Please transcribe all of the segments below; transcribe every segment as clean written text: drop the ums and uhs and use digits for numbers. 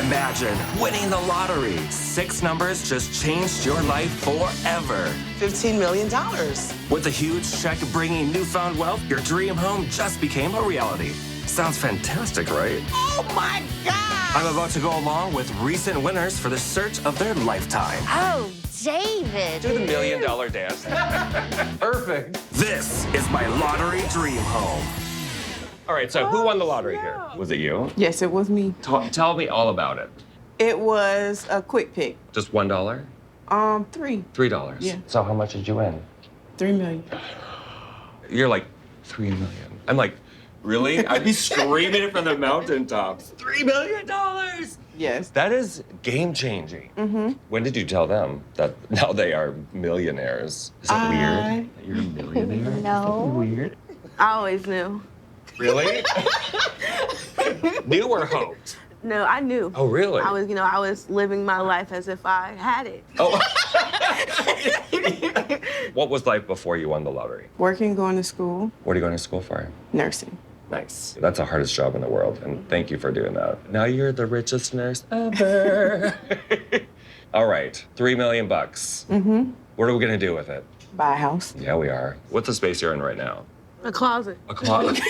Imagine winning the lottery. 6 numbers just changed your life forever. $15 million. With a huge check bringing newfound wealth, your dream home just became a reality. Sounds fantastic, right? Oh my God! I'm about to go along with recent winners for the search of their lifetime. Oh, David. Do the $1 million dance. Perfect. This is my lottery dream home. All right, so who won the lottery here? Was it you? Yes, it was me. Tell me all about it. It was a quick pick. Just $1? $3. $3. Yeah. So how much did you win? $3 million. You're like, $3 million. I'm like, really? I'd be screaming it from the mountaintops. $3 million! Yes. That is game-changing. Mm-hmm. When did you tell them that now they are millionaires? Is it weird that you're a millionaire? No. Weird? I always knew. Really? Knew or hoped? No, I knew. Oh, really? I was living my life as if I had it. Oh. What was life before you won the lottery? Working, going to school, What are you going to school for? nursing. Nice. That's the hardest job in the world, and thank you for doing that. Now you're the richest nurse ever. All right, $3 million. Mm-hmm. What are we gonna do with it? Buy a house. Yeah, we are. What's the space you're in right now? A closet. A closet.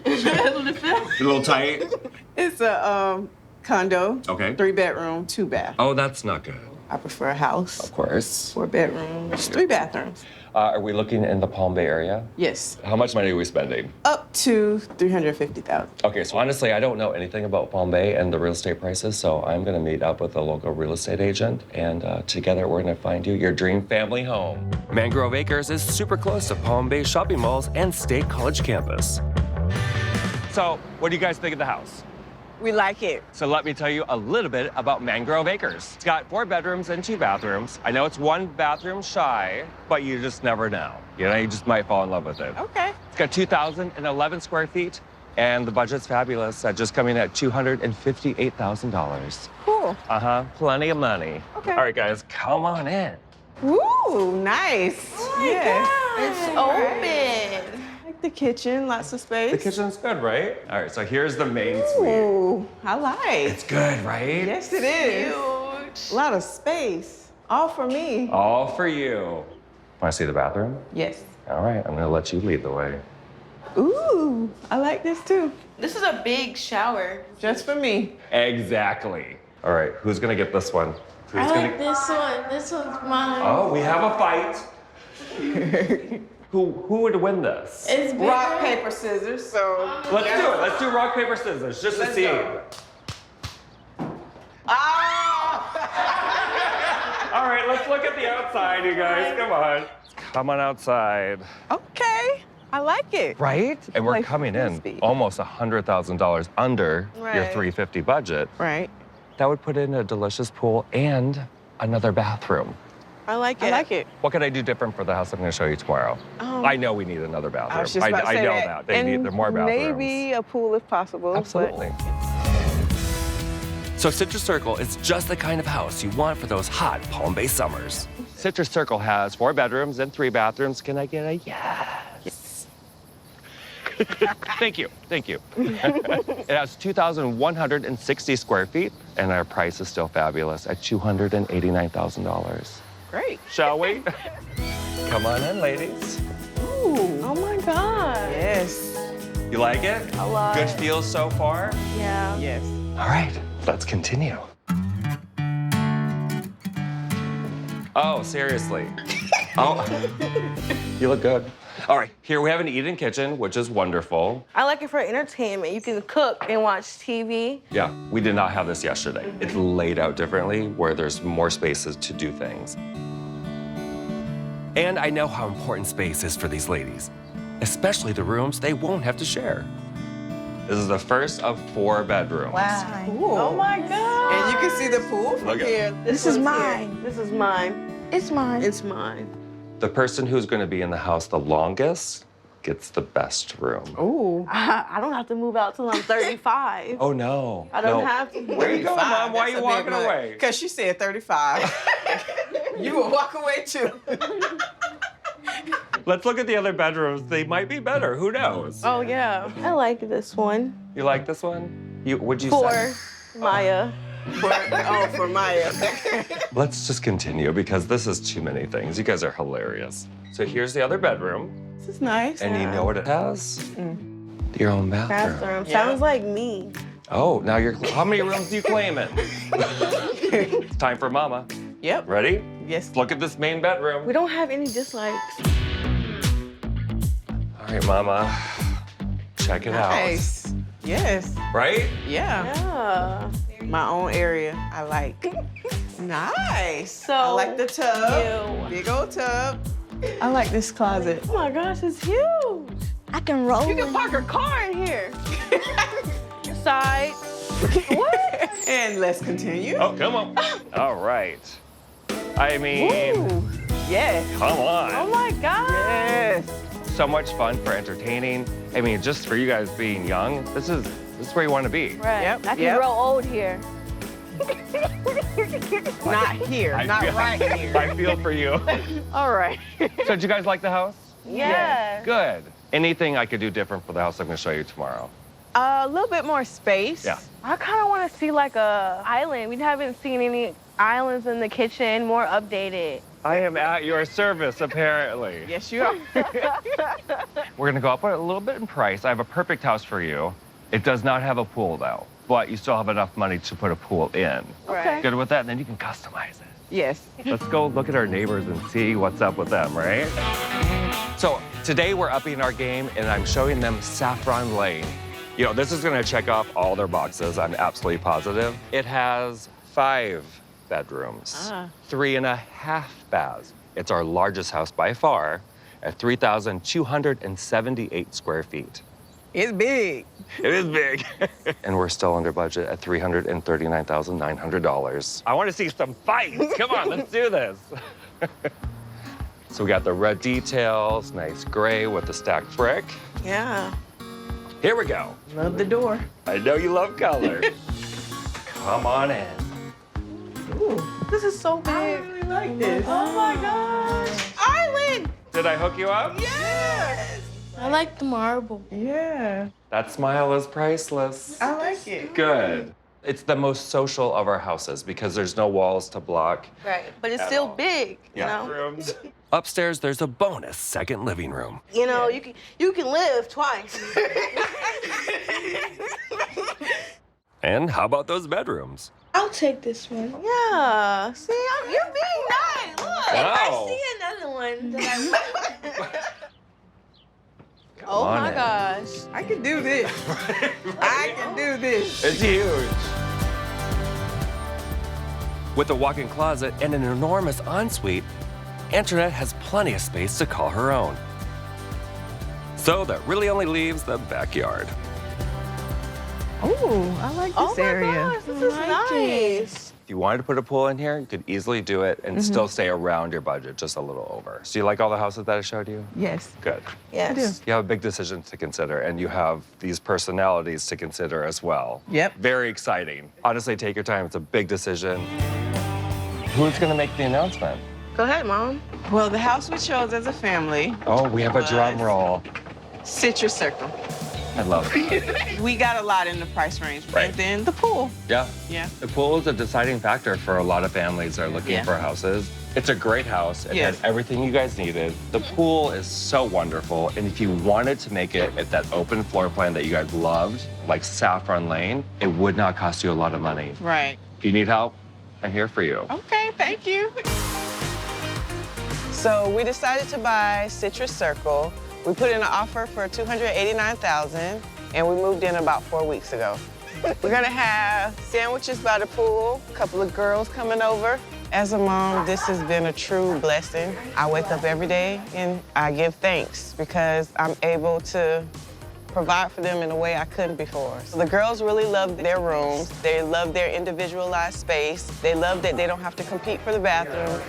A little tight. It's a condo. Okay. 3-bedroom, 2-bath. Oh, that's not good. I prefer a house. Of course. 4 bedrooms, 3 bathrooms. Are we looking in the Palm Bay area? Yes. How much money are we spending? Up to $350,000. Okay, so honestly, I don't know anything about Palm Bay and the real estate prices, so I'm gonna meet up with a local real estate agent, and together we're gonna find you your dream family home. Mangrove Acres is super close to Palm Bay shopping malls and State College campus. So, what do you guys think of the house? We like it. So let me tell you a little bit about Mangrove Acres. It's got 4 bedrooms and 2 bathrooms. I know it's 1 bathroom shy, but you just never know. You just might fall in love with it. Okay. It's got 2,011 square feet, and the budget's fabulous at just coming at $258,000. Cool. Plenty of money. Okay. All right, guys, come on in. Ooh, nice. Oh yeah. It's open. Like the kitchen, lots of space. The kitchen's good, right? All right, so here's the main suite. Ooh, I like. It's good, right? Yes, it is. Huge. A lot of space. All for me. All for you. Want to see the bathroom? Yes. All right, I'm gonna let you lead the way. Ooh, I like this too. This is a big shower. Just for me. Exactly. All right, who's gonna get this one? Who's I like this one. This one's mine. Oh, we have a fight. Who would win this? It's bigger. Rock, paper, scissors. So. Let's do it. Let's do rock, paper, scissors, just to Let's see. go. Ah! All right, let's look at the outside, you guys. Come on. Come on outside. Okay. I like it. Right? And we're Like coming in frisbee. almost $100,000 under your Right. $350 budget. Right. That would put in a delicious pool and another bathroom. I like it. I like it. What could I do different for the house I'm going to show you tomorrow? I know we need another bathroom. I was just about to say know that. that. There are more bathrooms. Maybe a pool if possible. Absolutely. So Citrus Circle is just the kind of house you want for those hot Palm Bay summers. Citrus Circle has 4 bedrooms and 3 bathrooms. Can I get a yes? Thank you, thank you. It has 2,160 square feet, and our price is still fabulous at $289,000. Great. Shall we? Come on in, ladies. Ooh. Oh my God. Yes. You like it? I love Good it. feels so far? Yeah. Yes. All right, let's continue. Oh, seriously. Oh, you look good. All right, here we have an eat-in kitchen, which is wonderful. I like it for entertainment. You can cook and watch TV. Yeah, we did not have this yesterday. It's laid out differently where there's more spaces to do things. And I know how important space is for these ladies, especially the rooms they won't have to share. This is the first of 4 bedrooms. Wow. Cool. Oh my God. And you can see the pool from Look at- here. This is mine. This is mine. It's mine. It's mine. The person who's going to be in the house the longest gets the best room. Ooh. I don't have to move out till I'm 35. Oh, no. I don't no. have to. Where you going, Mom? Why are you walking away? Because she said 35. You will walk away too. Let's look at the other bedrooms. They might be better. Who knows? Oh, yeah. I like this one. You like this one? What'd you For say? Maya. For Maya. Let's just continue because this is too many things. You guys are hilarious. So here's the other bedroom. This is nice. And you know what it has? Your own bathroom. Bathroom. Yeah. Sounds like me. Oh, now how many rooms do you claim it? It's time for Mama. Yep. Ready? Yes. Look at this main bedroom. We don't have any dislikes. All right, Mama. Check it Nice. Yes. out. Right? Yeah. Yeah. My own area. I like. Nice. So I like the tub. cute. Big old tub. I like this closet. Oh my gosh, it's huge. I can roll You can in. park a car in here. Side. What? And let's continue. Oh, come on. All right. I mean, Ooh. Yes. come on. Oh my God. Yes. So much fun for entertaining. I mean, just for you guys being young, this is where you want to be. Right. Yep, I can yep. grow old here. Not here. Not right here. I feel for you. All right. So did you guys like the house? Yeah. Good. Anything I could do different for the house I'm going to show you tomorrow? A little bit more space. Yeah. I kind of want to see like a island. We haven't seen any islands in the kitchen, more updated. I am at your service, apparently. Yes, you are. We're going to go up a little bit in price. I have a perfect house for you. It does not have a pool, though, but you still have enough money to put a pool in. Okay. Good with that, and then you can customize it. Yes. Let's go look at our neighbors and see what's up with them, right? So today we're upping our game, and I'm showing them Saffron Lane. You know, this is gonna check off all their boxes, I'm absolutely positive. It has 5 bedrooms, 3.5 baths. It's our largest house by far at 3,278 square feet. It's big. It is big. And we're still under budget at $339,900. I want to see some fights. Come on, let's do this. So we got the red details, nice gray with the stacked brick. Yeah. Here we go. Love the door. I know you love color. Come on in. Ooh. This is so I big. really like this. Oh my gosh. Island. Did I hook you up? Yes. I like the marble. Yeah. That smile is priceless. I like it. Good. It's the most social of our houses because there's no walls to block. Right. But it's At still all. big, you know? Rooms. Upstairs, there's a bonus second living room. You know, you can live twice. And how about those bedrooms? I'll take this one. Yeah. See, you're being nice. Look. Wow. I see another one that Oh on my in. gosh. I can do this. I can do this. It's huge. With a walk-in closet and an enormous ensuite, Antoinette has plenty of space to call her own. So that really only leaves the backyard. Oh, I like this Oh my area. gosh, this is nice. If you wanted to put a pool in here, you could easily do it and still stay around your budget, just a little over. So you like all the houses that I showed you? Yes. Good. Yes. You have a big decision to consider, and you have these personalities to consider as well. Yep. Very exciting. Honestly, take your time. It's a big decision. Who's going to make the announcement? Go ahead, Mom. Well, the house we chose as a family, Oh, we have a drum roll. Citrus Circle. I love it. We got a lot in the price range. Right. And then the pool. Yeah. Yeah. The pool is a deciding factor for a lot of families that are looking Yeah. for houses. It's a great house. It Yes. had everything you guys needed. The pool is so wonderful. And if you wanted to make it at that open floor plan that you guys loved, like Saffron Lane, it would not cost you a lot of money. Right. If you need help, I'm here for you. Okay, thank you. So we decided to buy Citrus Circle. We put in an offer for $289,000, and we moved in about 4 weeks ago. We're gonna have sandwiches by the pool, a couple of girls coming over. As a mom, this has been a true blessing. I wake up every day and I give thanks because I'm able to provide for them in a way I couldn't before. So the girls really love their rooms. They love their individualized space. They love that they don't have to compete for the bathroom.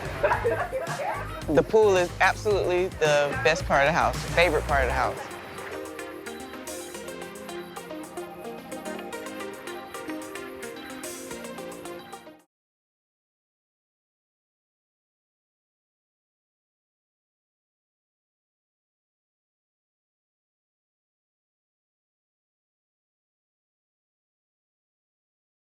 The pool is absolutely the best part of the house, favorite part of the house.